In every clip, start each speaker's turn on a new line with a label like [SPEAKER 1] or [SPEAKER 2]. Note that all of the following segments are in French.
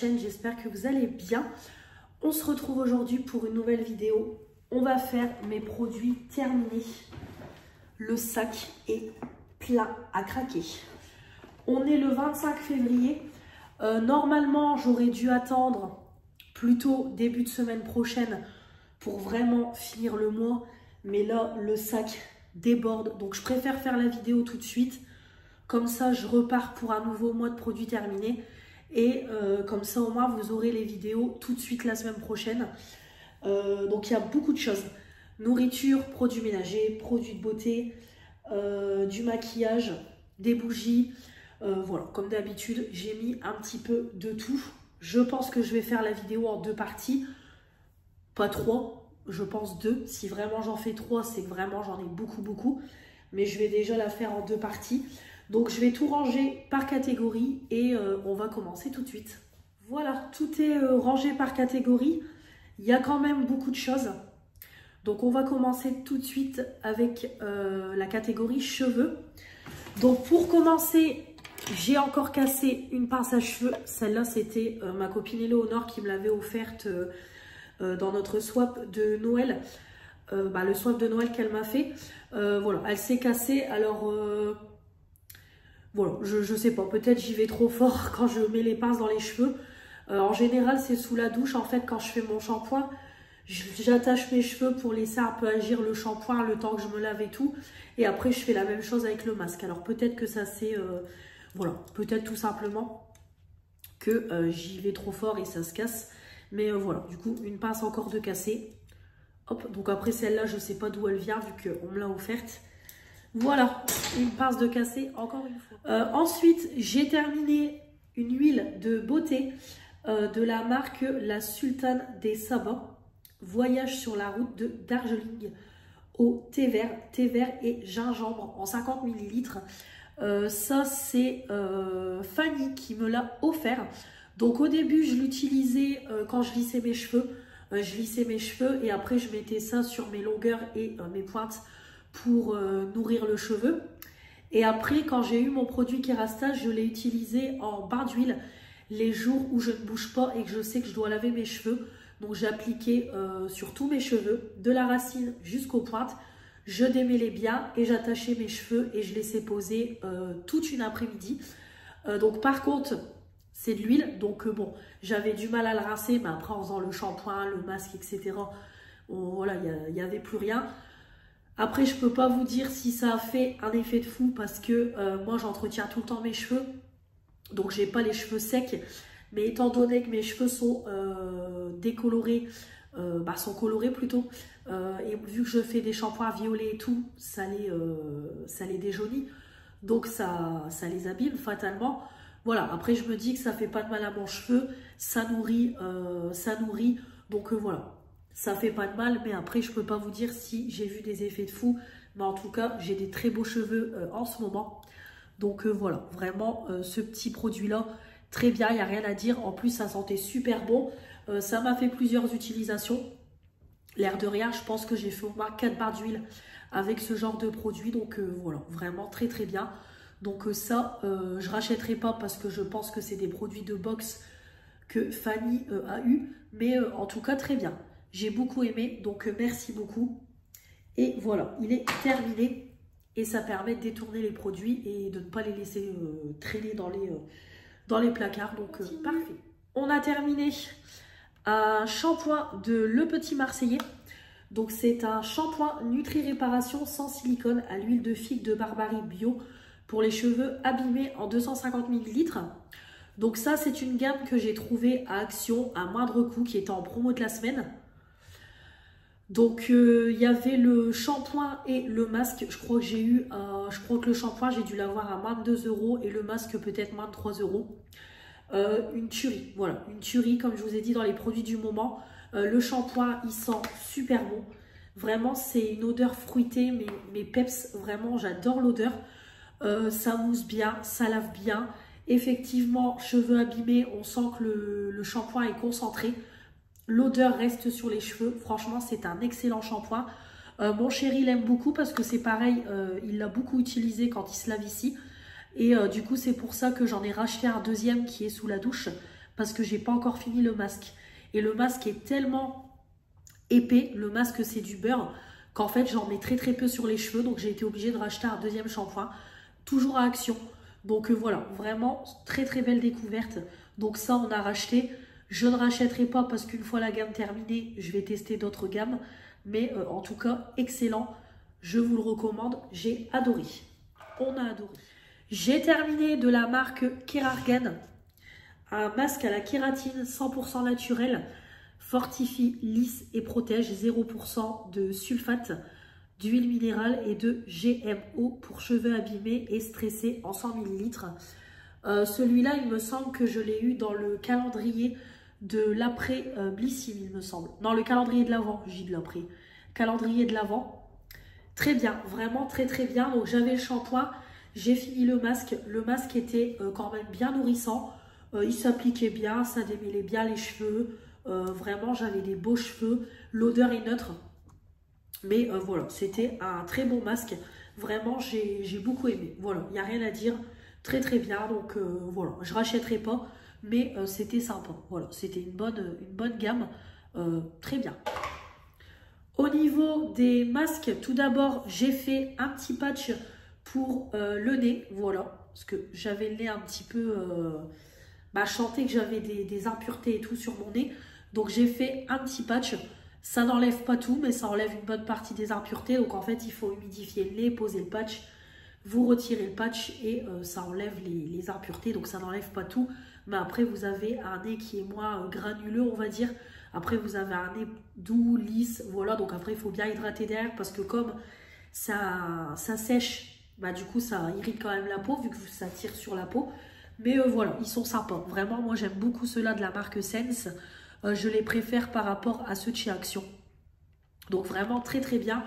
[SPEAKER 1] chaîne, j'espère que vous allez bien. On se retrouve aujourd'hui pour une nouvelle vidéo. On va faire mes produits terminés. Le sac est plein à craquer. On est le 25 février. Normalement, j'aurais dû attendre plutôt début de semaine prochaine pour vraiment finir le mois. Mais là, le sac déborde. Donc, je préfère faire la vidéo tout de suite. Comme ça, je repars pour un nouveau mois de produits terminés. Et comme ça, au moins, vous aurez les vidéos tout de suite la semaine prochaine. Donc, il y a beaucoup de choses. Nourriture, produits ménagers, produits de beauté, du maquillage, des bougies. Voilà, comme d'habitude, j'ai mis un petit peu de tout. Je pense que je vais faire la vidéo en 2 parties. Pas 3, je pense 2. Si vraiment j'en fais 3, c'est que vraiment j'en ai beaucoup. Mais je vais déjà la faire en 2 parties. Donc je vais tout ranger par catégorie et on va commencer tout de suite. Voilà, tout est rangé par catégorie. Il y a quand même beaucoup de choses. Donc on va commencer tout de suite avec la catégorie cheveux. Donc pour commencer, j'ai encore cassé une pince à cheveux. Celle-là, c'était ma copine Éléonore qui me l'avait offerte dans notre swap de Noël. Le swap de Noël qu'elle m'a fait. Voilà, elle s'est cassée. Alors... voilà, je sais pas, peut-être j'y vais trop fort quand je mets les pinces dans les cheveux. En général, c'est sous la douche, en fait, quand je fais mon shampoing, j'attache mes cheveux pour laisser un peu agir le shampoing le temps que je me lave et tout. Et après, je fais la même chose avec le masque. Alors peut-être que ça c'est... voilà, peut-être tout simplement que j'y vais trop fort et ça se casse. Mais voilà, du coup, une pince encore de cassée. Hop, donc après celle-là, je sais pas d'où elle vient vu qu'on me l'a offerte. Voilà, une pince de cassé, encore une fois. Ensuite, j'ai terminé une huile de beauté de la marque La Sultane des Sabbats. Voyage sur la route de Darjeeling au thé vert et gingembre en 50 ml. Ça, c'est Fanny qui me l'a offert. Donc au début, je l'utilisais quand je lissais mes cheveux. Je lissais mes cheveux et après, je mettais ça sur mes longueurs et mes pointes pour nourrir le cheveu. Et après, quand j'ai eu mon produit Kérastase, je l'ai utilisé en bain d'huile les jours où je ne bouge pas et que je sais que je dois laver mes cheveux. Donc j'ai appliqué sur tous mes cheveux, de la racine jusqu'aux pointes. Je démêlais bien et j'attachais mes cheveux et je laissais poser toute une après-midi. Donc par contre, c'est de l'huile. Donc bon, j'avais du mal à le rincer, mais après en faisant le shampoing, le masque, etc. Voilà, il n'y avait plus rien. Après, je peux pas vous dire si ça a fait un effet de fou parce que moi, j'entretiens tout le temps mes cheveux. Donc, j'ai pas les cheveux secs. Mais étant donné que mes cheveux sont décolorés, sont colorés plutôt, et vu que je fais des shampoings violets et tout, ça les déjaunit. Donc, ça les abîme fatalement. Voilà, après, je me dis que ça fait pas de mal à mon cheveu. Ça nourrit. Donc, voilà. Ça fait pas de mal, mais après, je peux pas vous dire si j'ai vu des effets de fou. Mais en tout cas, j'ai des très beaux cheveux en ce moment. Donc voilà, vraiment, ce petit produit-là, très bien, il n'y a rien à dire. En plus, ça sentait super bon. Ça m'a fait plusieurs utilisations. L'air de rien, je pense que j'ai fait au moins 4 barres d'huile avec ce genre de produit. Donc voilà, vraiment très bien. Donc ça, je rachèterai pas parce que je pense que c'est des produits de boxe que Fanny a eu. Mais en tout cas, très bien. J'ai beaucoup aimé, donc merci beaucoup. Et voilà, il est terminé. Et ça permet de détourner les produits et de ne pas les laisser traîner dans les placards. Donc parfait. On a terminé un shampoing de Le Petit Marseillais. Donc c'est un shampoing Nutri-Réparation sans silicone à l'huile de figue de Barbarie bio pour les cheveux abîmés en 250 ml. Donc ça, c'est une gamme que j'ai trouvée à Action à moindre coût qui était en promo de la semaine. Donc il y avait le shampoing et le masque. Je crois que le shampoing j'ai dû l'avoir à moins de 2 € et le masque peut-être moins de 3 €. Une tuerie, voilà, une tuerie comme je vous ai dit dans les produits du moment. Le shampoing il sent super bon. Vraiment c'est une odeur fruitée mais peps, vraiment j'adore l'odeur. Ça mousse bien, ça lave bien. Effectivement, cheveux abîmés, on sent que le shampoing est concentré. L'odeur reste sur les cheveux. Franchement, c'est un excellent shampoing. Mon chéri l'aime beaucoup parce que c'est pareil, il l'a beaucoup utilisé quand il se lave ici. Et du coup, c'est pour ça que j'en ai racheté un deuxième qui est sous la douche. parce que j'ai pas encore fini le masque. Et le masque est tellement épais, le masque c'est du beurre, qu'en fait j'en mets très très peu sur les cheveux. Donc j'ai été obligée de racheter un deuxième shampoing, toujours à Action. Donc voilà, vraiment très très belle découverte. Donc ça on a racheté. Je ne rachèterai pas parce qu'une fois la gamme terminée, je vais tester d'autres gammes. Mais en tout cas, excellent. Je vous le recommande. J'ai adoré. On a adoré. J'ai terminé de la marque Kérargan. Un masque à la kératine 100% naturel. Fortifie, lisse et protège. 0% de sulfate, d'huile minérale et de GMO pour cheveux abîmés et stressés en 100 ml. Celui-là, il me semble que je l'ai eu dans le calendrier de l'après Blissim, il me semble. Non, le calendrier de l'avant, j'ai de l'après. Calendrier de l'avant. Très bien, vraiment très très bien. Donc j'avais le shampoing, j'ai fini le masque. Le masque était quand même bien nourrissant. Il s'appliquait bien, ça démêlait bien les cheveux. Vraiment, j'avais des beaux cheveux. L'odeur est neutre. Mais voilà, c'était un très bon masque. Vraiment, j'ai beaucoup aimé. Voilà, il n'y a rien à dire. Très très bien. Donc voilà, je ne rachèterai pas. Mais c'était sympa. Voilà, c'était une bonne gamme. Très bien. Au niveau des masques, tout d'abord, j'ai fait un petit patch pour le nez. Voilà, parce que j'avais le nez un petit peu... je sentais que j'avais des impuretés et tout sur mon nez. Donc j'ai fait un petit patch. Ça n'enlève pas tout, mais ça enlève une bonne partie des impuretés. Donc en fait, il faut humidifier le nez, poser le patch. Vous retirez le patch et ça enlève les impuretés. Donc ça n'enlève pas tout. Mais après, vous avez un nez qui est moins granuleux, on va dire. Après, vous avez un nez doux, lisse. Voilà, donc après, il faut bien hydrater derrière. Parce que comme ça sèche, du coup, ça irrite quand même la peau, vu que ça tire sur la peau. Mais voilà, ils sont sympas. Vraiment, moi, j'aime beaucoup ceux-là de la marque Sense. Je les préfère par rapport à ceux de chez Action. Donc vraiment très très bien.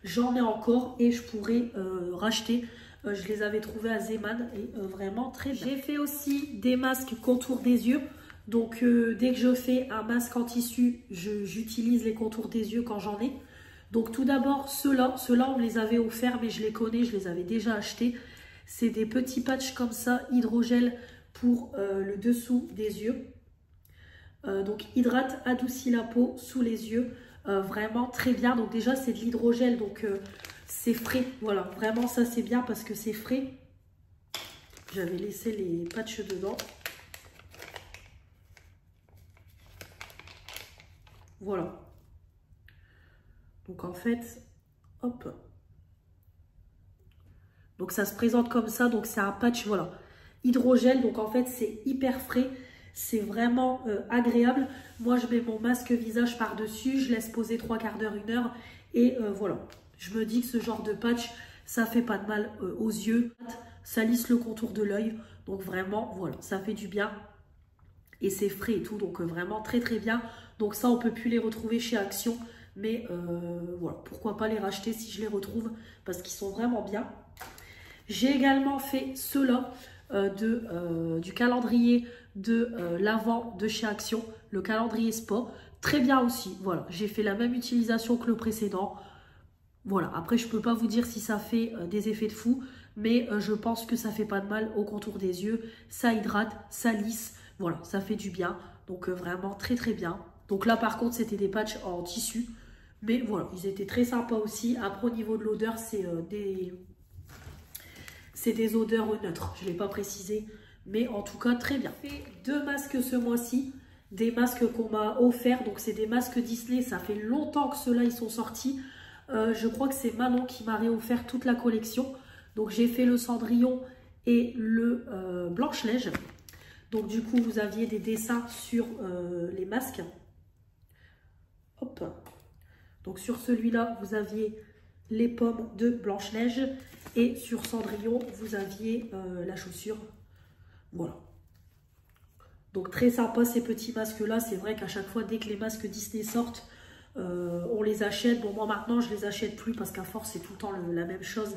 [SPEAKER 1] J'en ai encore et je pourrais racheter. Je les avais trouvés à Zeman et vraiment très bien. J'ai fait aussi des masques contour des yeux. Donc dès que je fais un masque en tissu, j'utilise les contours des yeux quand j'en ai. Donc tout d'abord ceux-là on me les avait offerts mais je les connais, je les avais déjà achetés. C'est des petits patchs comme ça, hydrogel pour le dessous des yeux. Donc hydrate, adoucit la peau sous les yeux, vraiment très bien. Donc déjà c'est de l'hydrogel, donc c'est frais, voilà, vraiment ça c'est bien parce que c'est frais. J'avais laissé les patchs dedans. Voilà. Donc en fait, hop. Donc ça se présente comme ça, donc c'est un patch, voilà, hydrogel, donc en fait c'est hyper frais. C'est vraiment agréable. Moi, je mets mon masque visage par-dessus. Je laisse poser 3 quarts d'heure, 1 heure. Et voilà. Je me dis que ce genre de patch, ça fait pas de mal aux yeux. Ça lisse le contour de l'œil. Donc vraiment, voilà. Ça fait du bien. Et c'est frais et tout. Donc vraiment très très bien. Donc ça, on peut plus les retrouver chez Action. Mais voilà. Pourquoi pas les racheter si je les retrouve. Parce qu'ils sont vraiment bien. J'ai également fait ceux-là. Du calendrier de l'avant de chez Action, le calendrier Spa, très bien aussi. Voilà, j'ai fait la même utilisation que le précédent. Voilà, après je peux pas vous dire si ça fait des effets de fou, mais je pense que ça fait pas de mal au contour des yeux. Ça hydrate, ça lisse, voilà, ça fait du bien. Donc vraiment très très bien. Donc là par contre c'était des patchs en tissu, mais voilà, ils étaient très sympas aussi. Après au niveau de l'odeur, c'est des odeurs neutres, je ne l'ai pas précisé, mais en tout cas très bien. J'ai fait 2 masques ce mois-ci, des masques qu'on m'a offerts, donc c'est des masques Disney, ça fait longtemps que ceux-là ils sont sortis. Je crois que c'est Manon qui m'a réoffert toute la collection. Donc j'ai fait le Cendrillon et le Blanche-Neige. Donc du coup vous aviez des dessins sur les masques. Hop. Donc sur celui-là vous aviez les pommes de Blanche-Neige et sur Cendrillon vous aviez la chaussure. Voilà, donc très sympa ces petits masques là. C'est vrai qu'à chaque fois dès que les masques Disney sortent, on les achète. Bon, moi maintenant je les achète plus parce qu'à force c'est tout le temps la même chose.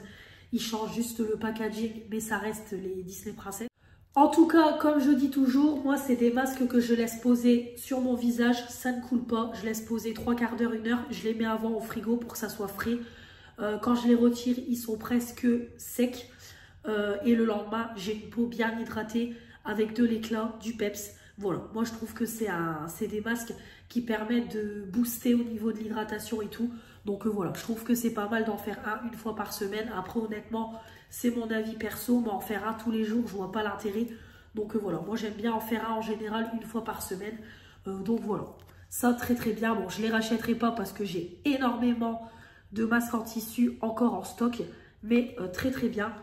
[SPEAKER 1] Ils changent juste le packaging mais ça reste les Disney Princess. En tout cas, comme je dis toujours, moi c'est des masques que je laisse poser sur mon visage, ça ne coule pas. Je laisse poser 3 quarts d'heure, 1 heure, je les mets avant au frigo pour que ça soit frais. Quand je les retire, ils sont presque secs. Et le lendemain, j'ai une peau bien hydratée avec de l'éclat, du peps. Voilà, moi je trouve que c'est des masques qui permettent de booster au niveau de l'hydratation et tout. Donc voilà, je trouve que c'est pas mal d'en faire un une fois par semaine. Après honnêtement, c'est mon avis perso, mais en faire un tous les jours, je vois pas l'intérêt. Donc voilà, moi j'aime bien en faire un en général une fois par semaine. Donc voilà, ça très très bien. Bon, je les rachèterai pas parce que j'ai énormément de masques en tissu encore en stock. Mais très très bien.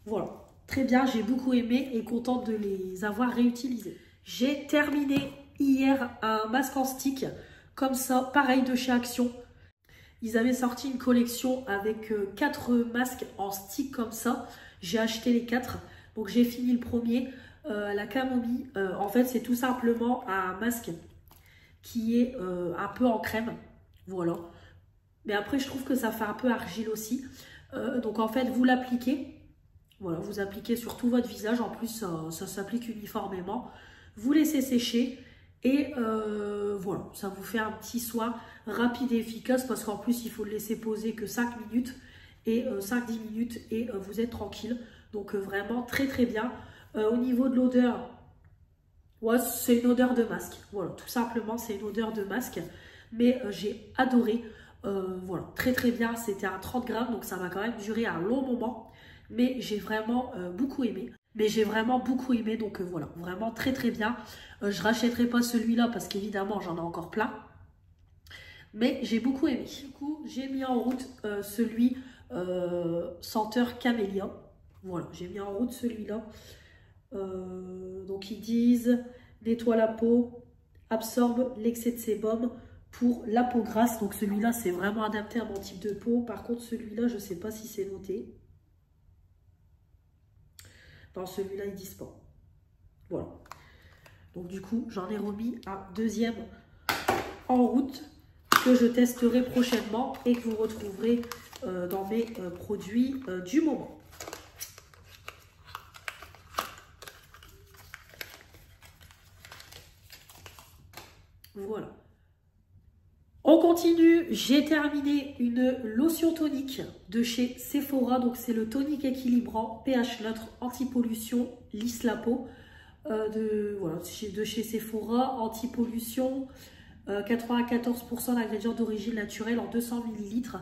[SPEAKER 1] Voilà, très bien, j'ai beaucoup aimé et contente de les avoir réutilisés. J'ai terminé hier un masque en stick, comme ça, pareil de chez Action. Ils avaient sorti une collection avec 4 masques en stick comme ça. J'ai acheté les 4, donc j'ai fini le premier, la camomille. En fait, c'est tout simplement un masque qui est un peu en crème, voilà. Mais après, je trouve que ça fait un peu argile aussi. Donc en fait, vous l'appliquez. Voilà, vous appliquez sur tout votre visage. En plus, ça s'applique uniformément. Vous laissez sécher. Et voilà, ça vous fait un petit soin rapide et efficace. Parce qu'en plus, il faut le laisser poser que 5 minutes. Et 5-10 minutes. Et vous êtes tranquille. Donc vraiment très très bien. Au niveau de l'odeur, ouais, c'est une odeur de masque. Voilà, tout simplement, c'est une odeur de masque. Mais j'ai adoré. Voilà, très très bien. C'était à 30 grammes. Donc ça va quand même durer un long moment. Mais j'ai vraiment beaucoup aimé. Donc voilà, vraiment très très bien. Je rachèterai pas celui-là parce qu'évidemment j'en ai encore plein. Mais j'ai beaucoup aimé. Du coup, j'ai mis en route celui senteur camélia. Voilà, j'ai mis en route celui-là. Donc ils disent nettoie la peau, absorbe l'excès de sébum pour la peau grasse. Donc celui-là c'est vraiment adapté à mon type de peau. Par contre celui-là je sais pas si c'est noté. Dans celui-là, ils disent pas. Voilà. Donc du coup, j'en ai remis un deuxième en route que je testerai prochainement et que vous retrouverez dans mes produits du moment. Voilà. On continue, j'ai terminé une lotion tonique de chez Sephora. Donc c'est le tonique équilibrant, pH neutre, anti-pollution, lisse la peau. Voilà, de chez Sephora, anti-pollution, 94% d'ingrédients d'origine naturelle en 200 ml.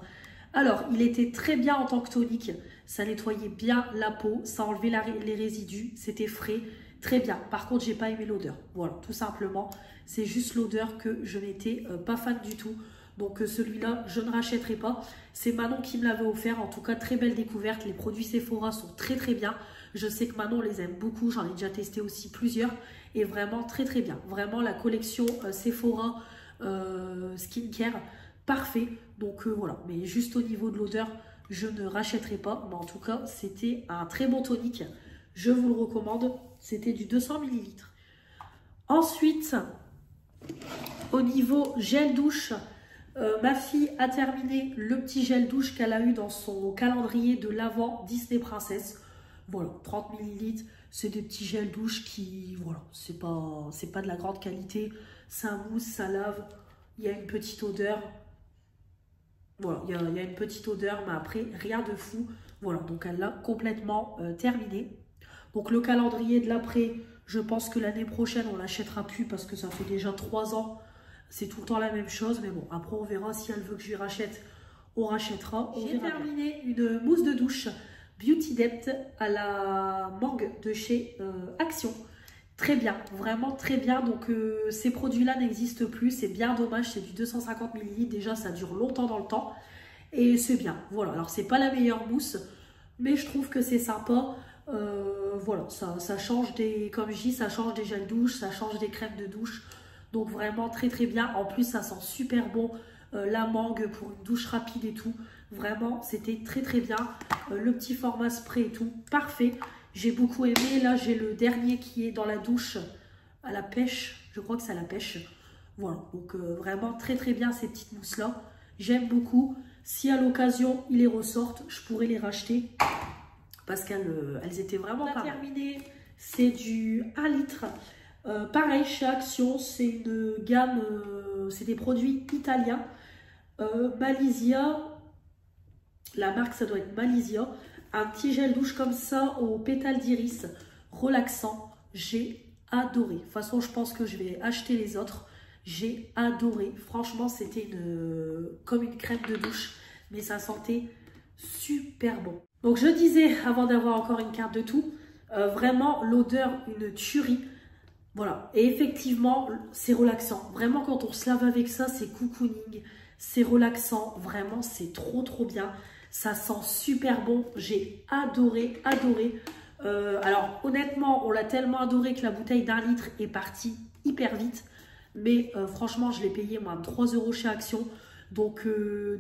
[SPEAKER 1] Alors, il était très bien en tant que tonique. Ça nettoyait bien la peau, ça enlevait les résidus, c'était frais, très bien. Par contre, j'ai pas aimé l'odeur. Voilà, tout simplement. C'est juste l'odeur que je n'étais pas fan du tout. Donc celui-là, je ne rachèterai pas. C'est Manon qui me l'avait offert. En tout cas, très belle découverte. Les produits Sephora sont très très bien. Je sais que Manon les aime beaucoup. J'en ai déjà testé aussi plusieurs. Et vraiment très très bien. Vraiment la collection Sephora Skincare, parfait. Donc voilà. Mais juste au niveau de l'odeur, je ne rachèterai pas. Mais en tout cas, c'était un très bon tonique. Je vous le recommande. C'était du 200 ml. Ensuite, au niveau gel douche, ma fille a terminé le petit gel douche qu'elle a eu dans son calendrier de l'Avent Disney Princess. Voilà, 30 ml, c'est des petits gels douche qui, voilà, c'est pas de la grande qualité. Ça mousse, ça lave, il y a une petite odeur. Voilà, il y a une petite odeur, mais après, rien de fou. Voilà, donc elle l'a complètement terminé. Donc le calendrier de l'après, je pense que l'année prochaine, on ne l'achètera plus parce que ça fait déjà 3 ans. C'est tout le temps la même chose. Mais bon, après, on verra si elle veut que je lui rachète. On rachètera. J'ai terminé une mousse de douche Beauty Depth à la mangue de chez Action. Très bien, vraiment très bien. Donc ces produits-là n'existent plus. C'est bien dommage, c'est du 250 ml. Déjà, ça dure longtemps dans le temps. Et c'est bien. Voilà, alors c'est pas la meilleure mousse, mais je trouve que c'est sympa. Voilà, ça change des, comme je dis, ça change des gels douche, ça change des crèmes de douche. Donc vraiment très très bien. En plus, ça sent super bon. La mangue pour une douche rapide et tout. Vraiment, c'était très très bien. Le petit format spray et tout, parfait. J'ai beaucoup aimé. Là, j'ai le dernier qui est dans la douche à la pêche. Je crois que c'est à la pêche. Voilà, donc vraiment très très bien ces petites mousses-là. J'aime beaucoup. Si à l'occasion, ils les ressortent, je pourrais les racheter. Parce qu'elles étaient vraiment pas terminées. C'est du 1 litre. Pareil, chez Action, c'est une gamme, c'est des produits italiens. Malisia, la marque ça doit être Malisia. Un petit gel douche comme ça au pétale d'iris, relaxant. J'ai adoré. De toute façon, je pense que je vais acheter les autres. J'ai adoré. Franchement, c'était comme une crème de douche. Mais ça sentait super bon. Donc, je disais, avant d'avoir encore une carte de tout, vraiment, l'odeur, une tuerie. Voilà. Et effectivement, c'est relaxant. Vraiment, quand on se lave avec ça, c'est cocooning. C'est relaxant. Vraiment, c'est trop, trop bien. Ça sent super bon. J'ai adoré, adoré. Alors, honnêtement, on l'a tellement adoré que la bouteille d'1 litre est partie hyper vite. Mais franchement, je l'ai payé moi 3 € chez Action. Donc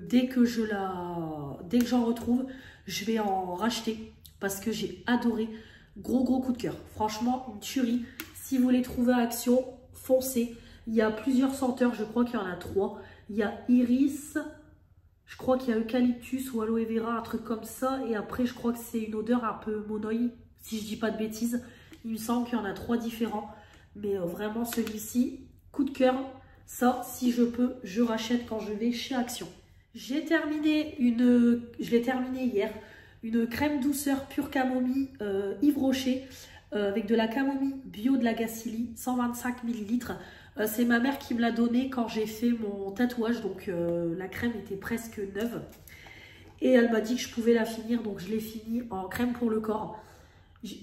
[SPEAKER 1] dès que j'en retrouve, je vais en racheter parce que j'ai adoré. Gros coup de cœur. Franchement, une tuerie. Si vous les trouvez à Action, foncez. Il y a plusieurs senteurs, je crois qu'il y en a 3. Il y a iris, je crois qu'il y a eucalyptus ou aloe vera, un truc comme ça. Et après, je crois que c'est une odeur un peu monoï, si je dis pas de bêtises. Il me semble qu'il y en a 3 différents. Mais vraiment, celui-ci, coup de cœur. Ça, si je peux, je rachète quand je vais chez Action. Je l'ai terminé hier, une crème douceur pure camomille Yves Rocher avec de la camomille bio de la Gacilly, 125 ml. C'est ma mère qui me l'a donné quand j'ai fait mon tatouage, donc la crème était presque neuve. Et elle m'a dit que je pouvais la finir, donc je l'ai finie en crème pour le corps.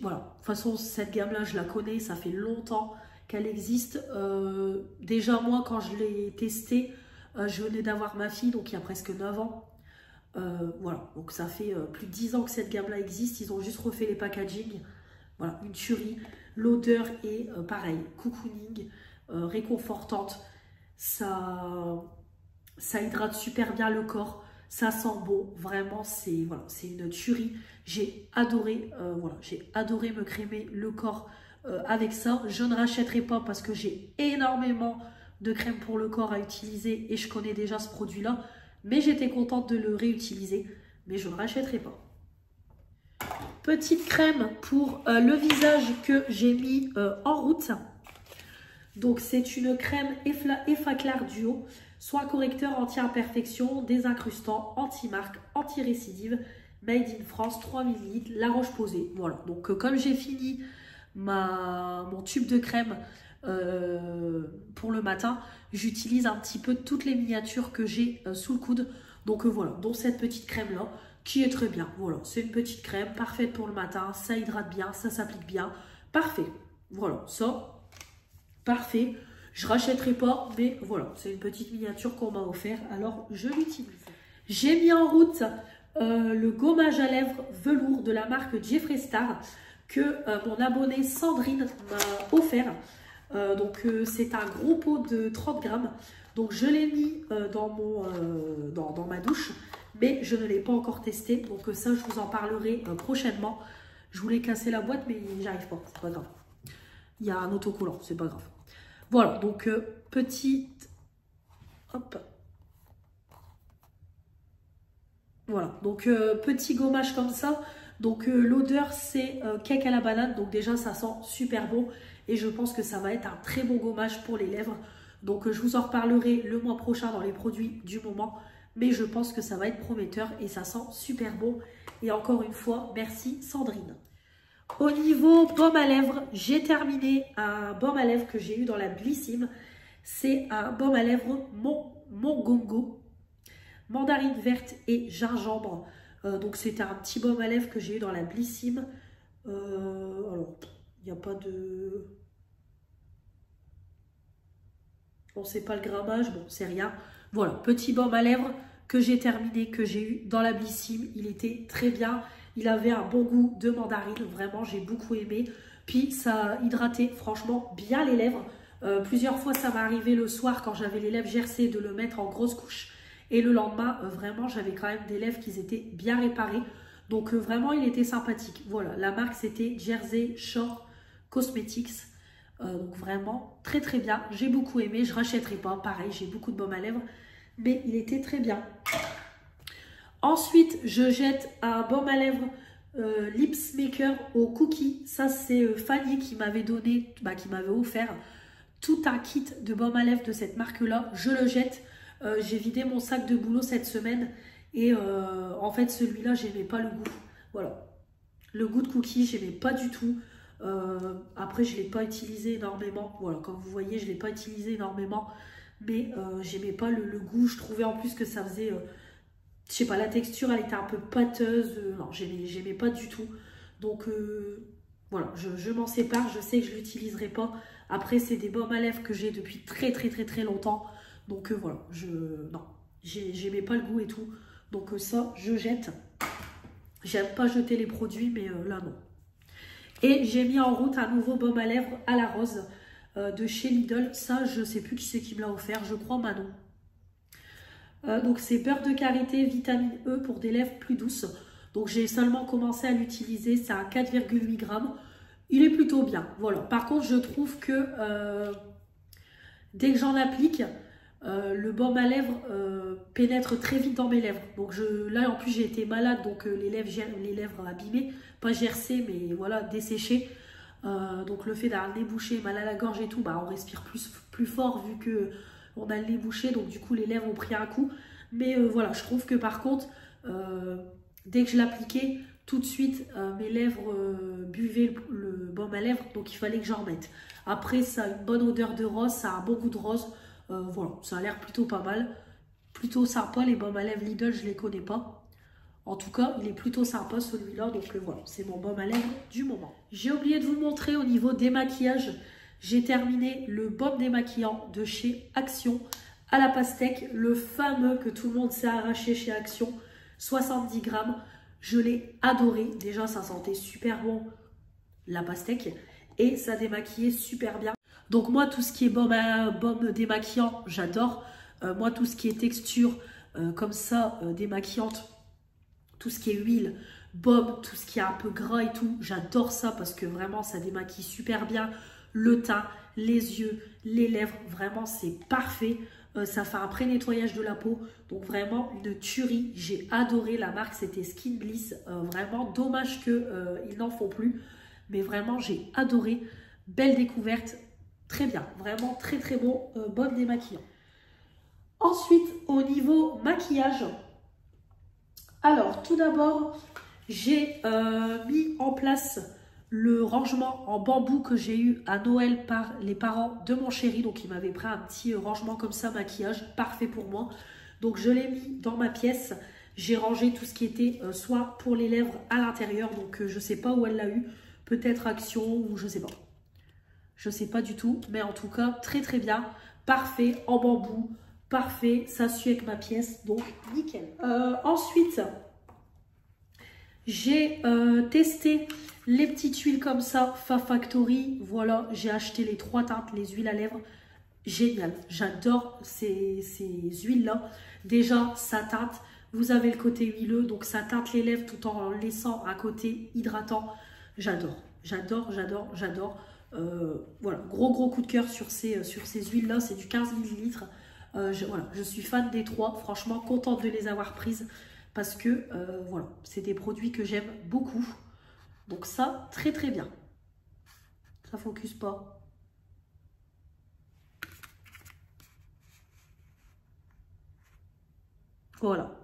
[SPEAKER 1] Voilà, de toute façon, cette gamme-là, je la connais, ça fait longtemps qu'elle existe. Déjà, moi, quand je l'ai testée, je venais d'avoir ma fille, donc il y a presque 9 ans. Voilà, donc ça fait plus de 10 ans que cette gamme-là existe. Ils ont juste refait les packaging. Voilà, une tuerie. L'odeur est pareil, cocooning, réconfortante. Ça hydrate super bien le corps. Ça sent bon. Vraiment, c'est voilà, une tuerie. J'ai adoré, voilà, j'ai adoré me crémer le corps avec ça. Je ne rachèterai pas parce que j'ai énormément de crème pour le corps à utiliser et je connais déjà ce produit-là. Mais j'étais contente de le réutiliser. Mais je ne rachèterai pas. Petite crème pour le visage que j'ai mis en route. Donc c'est une crème Effaclar Duo, soin correcteur anti-imperfection, désincrustant, anti-marque, anti-récidive, made in France, 3 ml, La Roche-Posay. Voilà, donc comme j'ai fini mon tube de crème pour le matin, j'utilise un petit peu toutes les miniatures que j'ai sous le coude. Donc voilà, dont cette petite crème là qui est très bien. Voilà, c'est une petite crème parfaite pour le matin, ça hydrate bien, ça s'applique bien, parfait. Voilà, ça parfait. Je rachèterai pas, mais voilà, c'est une petite miniature qu'on m'a offert, alors je l'utilise. J'ai mis en route le gommage à lèvres velours de la marque Jeffree Star que mon abonnée Sandrine m'a offert. Donc c'est un gros pot de 30 grammes. Donc je l'ai mis dans ma douche, mais je ne l'ai pas encore testé. Donc ça, je vous en parlerai prochainement. Je voulais casser la boîte, mais j'arrive pas, c'est pas grave. Il y a un autocollant, c'est pas grave. Voilà, donc petite... Hop. Voilà, donc petit gommage comme ça. Donc l'odeur, c'est cake à la banane. Donc déjà, ça sent super bon. Et je pense que ça va être un très bon gommage pour les lèvres. Donc je vous en reparlerai le mois prochain dans les produits du moment. Mais je pense que ça va être prometteur et ça sent super bon. Et encore une fois, merci Sandrine. Au niveau baume à lèvres, j'ai terminé un baume à lèvres que j'ai eu dans la Blissim. C'est un baume à lèvres Mongongo, mandarine verte et gingembre. Donc c'était un petit baume à lèvres que j'ai eu dans la Blissim. Alors, il n'y a pas de... On ne sait pas le grammage, bon, c'est rien. Voilà, petit baume à lèvres que j'ai terminé, que j'ai eu dans la Blissim. Il était très bien. Il avait un bon goût de mandarine. Vraiment, j'ai beaucoup aimé. Puis, ça hydratait franchement bien les lèvres. Plusieurs fois, ça m'est arrivé le soir quand j'avais les lèvres gercées de le mettre en grosse couche. Et le lendemain, vraiment, j'avais quand même des lèvres qui étaient bien réparées. Donc, vraiment, il était sympathique. Voilà, la marque, c'était Jersey Shore Cosmetics. Donc vraiment très très bien, j'ai beaucoup aimé, je rachèterai pas, pareil j'ai beaucoup de baume à lèvres, mais il était très bien. Ensuite je jette un baume à lèvres Lips Maker au cookie, ça c'est Fanny qui m'avait donné, qui m'avait offert tout un kit de baume à lèvres de cette marque là, je le jette, j'ai vidé mon sac de boulot cette semaine et en fait celui là j'aimais pas le goût, voilà, le goût de cookie j'aimais pas du tout. Après, je ne l'ai pas utilisé énormément. Voilà, comme vous voyez, je ne l'ai pas utilisé énormément. Mais j'aimais pas le goût. Je trouvais en plus que ça faisait... je sais pas, la texture, elle était un peu pâteuse. Non, j'aimais pas du tout. Donc, voilà, je m'en sépare. Je sais que je ne l'utiliserai pas. Après, c'est des baumes à lèvres que j'ai depuis très longtemps. Donc, voilà, non, j'aimais pas le goût et tout. Donc, ça, je jette. J'aime pas jeter les produits, mais là, non. Et j'ai mis en route un nouveau baume à lèvres à la rose de chez Lidl. Ça, je sais plus qui c'est qui me l'a offert. Je crois Manon. Donc, c'est beurre de karité, vitamine E pour des lèvres plus douces. Donc, j'ai seulement commencé à l'utiliser. C'est à 4,8 grammes. Il est plutôt bien. Voilà. Par contre, je trouve que dès que j'en applique, le baume à lèvres pénètre très vite dans mes lèvres. Donc là, en plus, j'ai été malade. Donc, les lèvres abîmées. Pas gercées, mais voilà, desséchées. Donc, le fait d'avoir le nez bouché, mal à la gorge et tout, bah, on respire plus fort vu que on a le nez bouché, donc du coup les lèvres ont pris un coup. Mais voilà, je trouve que par contre, dès que je l'appliquais, tout de suite, mes lèvres buvaient le baume à lèvres, donc il fallait que j'en remette. Après, ça a une bonne odeur de rose, ça a un bon goût de rose. Voilà, ça a l'air plutôt pas mal. Plutôt sympa, les baumes à lèvres Lidl, je les connais pas. En tout cas, il est plutôt sympa celui-là, donc voilà, c'est mon baume à lèvres du moment. J'ai oublié de vous montrer au niveau démaquillage. J'ai terminé le baume démaquillant de chez Action à la pastèque, le fameux que tout le monde s'est arraché chez Action, 70 grammes. Je l'ai adoré. Déjà, ça sentait super bon, la pastèque, et ça démaquillait super bien. Donc moi, tout ce qui est baume démaquillant, j'adore. Moi, tout ce qui est texture comme ça, démaquillante, tout ce qui est huile, baume, tout ce qui est un peu gras et tout, j'adore ça parce que vraiment, ça démaquille super bien. Le teint, les yeux, les lèvres, vraiment c'est parfait. Ça fait un pré-nettoyage de la peau, donc vraiment une tuerie. J'ai adoré la marque, c'était Skin Bliss. Vraiment dommage qu'ils n'en font plus, mais vraiment j'ai adoré. Belle découverte, très bien, vraiment très bon baume démaquillant. Ensuite, au niveau maquillage, alors tout d'abord, j'ai mis en place le rangement en bambou que j'ai eu à Noël par les parents de mon chéri. Donc, il m'avait pris un petit rangement comme ça, maquillage, parfait pour moi. Donc, je l'ai mis dans ma pièce. J'ai rangé tout ce qui était soit pour les lèvres à l'intérieur. Donc, je ne sais pas où elle l'a eu. Peut-être Action ou je ne sais pas. Je ne sais pas du tout. Mais en tout cas, très bien. Parfait, en bambou. Parfait, ça suit avec ma pièce. Donc, nickel. Ensuite, j'ai testé les petites huiles comme ça, Factory. Voilà, j'ai acheté les 3 teintes, les huiles à lèvres. Génial, j'adore ces huiles-là. Déjà, ça teinte. Vous avez le côté huileux, donc ça teinte les lèvres tout en laissant un côté hydratant. J'adore. Voilà, gros coup de cœur sur ces huiles-là. C'est du 15 ml. Voilà, je suis fan des 3. Franchement, contente de les avoir prises. Parce que, voilà, c'est des produits que j'aime beaucoup. Donc ça, très bien. Ça focus pas. Voilà.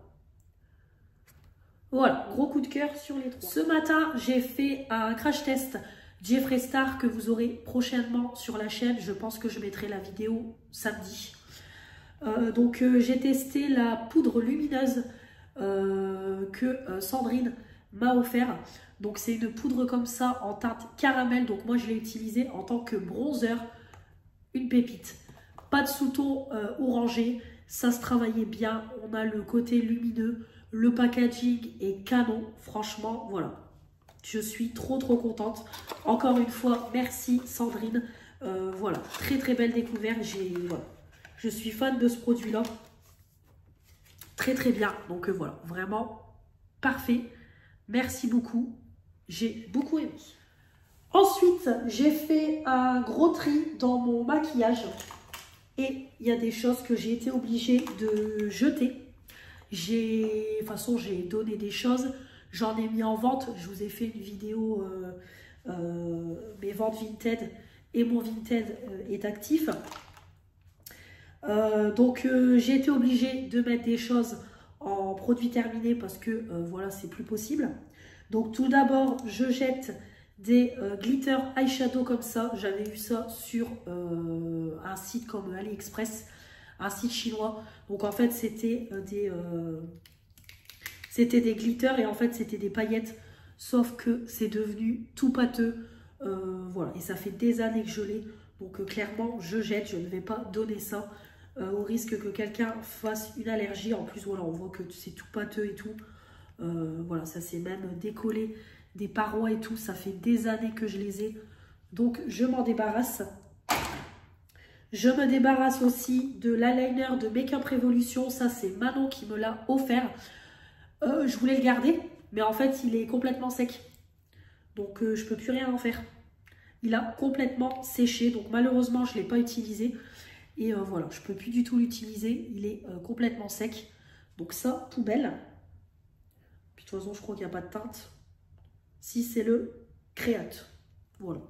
[SPEAKER 1] Voilà, gros coup de cœur sur les 3. Ce matin, j'ai fait un crash test Jeffree Star que vous aurez prochainement sur la chaîne. Je pense que je mettrai la vidéo samedi. Donc, j'ai testé la poudre lumineuse que Sandrine m'a offert. Donc c'est une poudre comme ça en teinte caramel. Donc moi je l'ai utilisée en tant que bronzer. Une pépite. Pas de sous-ton orangé. Ça se travaillait bien. On a le côté lumineux. Le packaging est canon. Franchement, voilà. Je suis trop contente. Encore une fois, merci Sandrine. Voilà, très belle découverte. Voilà. Je suis fan de ce produit-là. Très bien. Donc voilà, vraiment parfait. Merci beaucoup. J'ai beaucoup aimé. Ensuite, j'ai fait un gros tri dans mon maquillage. Et il y a des choses que j'ai été obligée de jeter. De toute façon, j'ai donné des choses. J'en ai mis en vente. Je vous ai fait une vidéo mes ventes Vinted. Et mon Vinted est actif. Donc, j'ai été obligée de mettre des choses en produits terminés parce que voilà, c'est plus possible. Donc tout d'abord, je jette des glitter eyeshadow comme ça. J'avais vu ça sur un site comme AliExpress, un site chinois. Donc en fait c'était des glitters et en fait c'était des paillettes, sauf que c'est devenu tout pâteux. Voilà, et ça fait des années que je l'ai. Donc clairement je jette, je ne vais pas donner ça au risque que quelqu'un fasse une allergie. En plus voilà, on voit que c'est tout pâteux et tout. Voilà, ça s'est même décollé des parois et tout. Ça fait des années que je les ai. Donc je m'en débarrasse. Je me débarrasse aussi de l'eyeliner de Make Up Revolution. Ça c'est Manon qui me l'a offert. Je voulais le garder, mais en fait il est complètement sec. Donc je peux plus rien en faire. Il a complètement séché, donc malheureusement je ne l'ai pas utilisé. Et voilà, je ne peux plus du tout l'utiliser, il est complètement sec. Donc ça, poubelle. Puis de toute façon, je crois qu'il n'y a pas de teinte. Si, c'est le Créate. Voilà.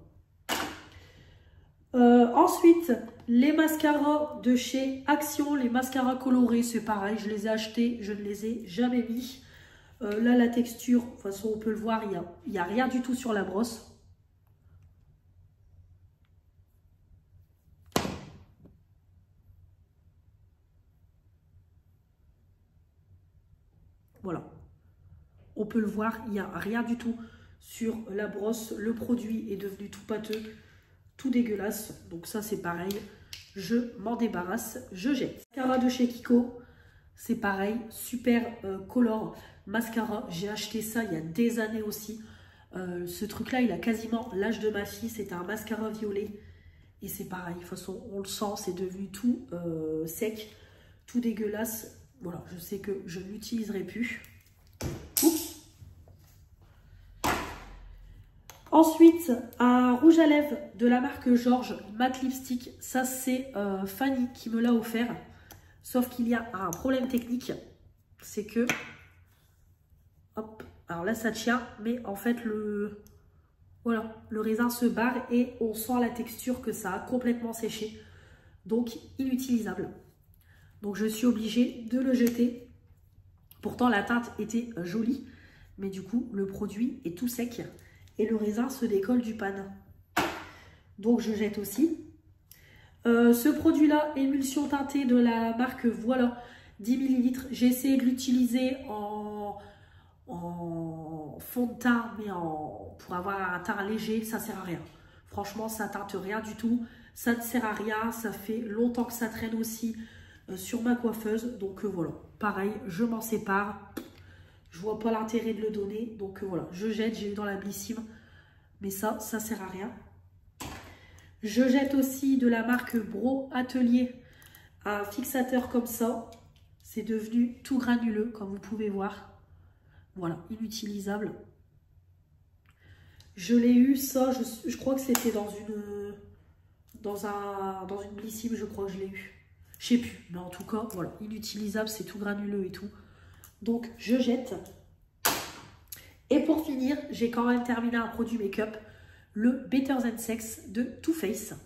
[SPEAKER 1] Ensuite, les mascaras de chez Action, les mascaras colorés, c'est pareil, je les ai achetés, je ne les ai jamais mis. Là, la texture, de toute façon, on peut le voir, il n'y a rien du tout sur la brosse. Voilà. On peut le voir, il n'y a rien du tout sur la brosse. Le produit est devenu tout pâteux, tout dégueulasse. Donc ça, c'est pareil. Je m'en débarrasse, je jette. Mascara de chez Kiko, c'est pareil. Super color mascara. J'ai acheté ça il y a des années aussi. Ce truc-là, il a quasiment l'âge de ma fille. C'est un mascara violet. Et c'est pareil. De toute façon, on le sent, c'est devenu tout sec, tout dégueulasse. Voilà, je sais que je ne l'utiliserai plus. Oups. Ensuite, un rouge à lèvres de la marque Georges, matte lipstick. Ça, c'est Fanny qui me l'a offert. Sauf qu'il y a un problème technique. C'est que... Hop. Alors là, ça tient. Mais en fait, voilà, le raisin se barre et on sent la texture que ça a complètement séché. Donc, inutilisable. Donc, je suis obligée de le jeter. Pourtant, la teinte était jolie. Mais du coup, le produit est tout sec. Et le raisin se décolle du pan. Donc, je jette aussi. Ce produit-là, émulsion teintée de la marque Voilà, 10 ml. J'ai essayé de l'utiliser en fond de teint, mais pour avoir un teint léger, ça ne sert à rien. Franchement, ça ne teinte rien du tout. Ça ne sert à rien. Ça fait longtemps que ça traîne aussi sur ma coiffeuse. Donc voilà, pareil, je m'en sépare. Je vois pas l'intérêt de le donner. Donc voilà, je jette, j'ai eu dans la Blissim. Mais ça sert à rien. Je jette aussi de la marque Bro Atelier un fixateur comme ça. C'est devenu tout granuleux, comme vous pouvez voir. Voilà, inutilisable. Je l'ai eu, ça, je crois que c'était dans une Blissim, je crois que je l'ai eu. Je sais plus, mais en tout cas, voilà, inutilisable, c'est tout granuleux et tout. Donc, je jette. Et pour finir, j'ai quand même terminé un produit make-up, le Better Than Sex de Too Faced.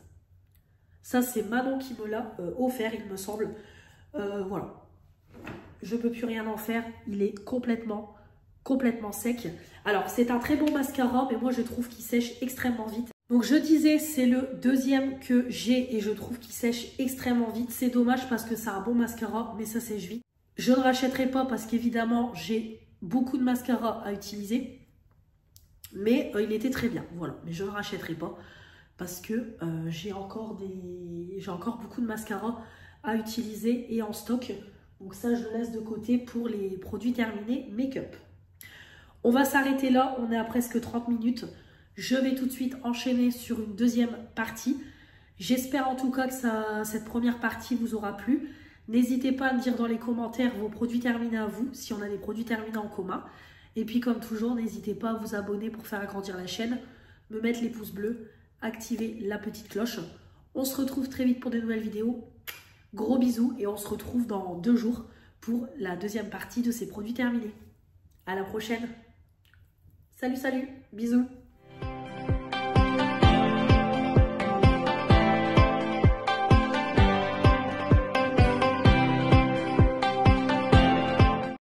[SPEAKER 1] Ça, c'est Manon qui me l'a offert, il me semble. Voilà. Je ne peux plus rien en faire. Il est complètement sec. Alors, c'est un très bon mascara, mais moi, je trouve qu'il sèche extrêmement vite. Donc, je disais, c'est le deuxième que j'ai et je trouve qu'il sèche extrêmement vite. C'est dommage parce que c'est un bon mascara, mais ça sèche vite. Je ne rachèterai pas parce qu'évidemment, j'ai beaucoup de mascara à utiliser. Mais il était très bien, voilà. Mais je ne rachèterai pas parce que j'ai encore beaucoup de mascara à utiliser et en stock. Donc ça, je le laisse de côté pour les produits terminés make-up. On va s'arrêter là, on est à presque 30 minutes. Je vais tout de suite enchaîner sur une deuxième partie. J'espère en tout cas que cette première partie vous aura plu. N'hésitez pas à me dire dans les commentaires vos produits terminés à vous, si on a des produits terminés en commun. Et puis comme toujours, n'hésitez pas à vous abonner pour faire agrandir la chaîne, me mettre les pouces bleus, activer la petite cloche. On se retrouve très vite pour de nouvelles vidéos. Gros bisous et on se retrouve dans 2 jours pour la deuxième partie de ces produits terminés. À la prochaine. Salut, salut, bisous.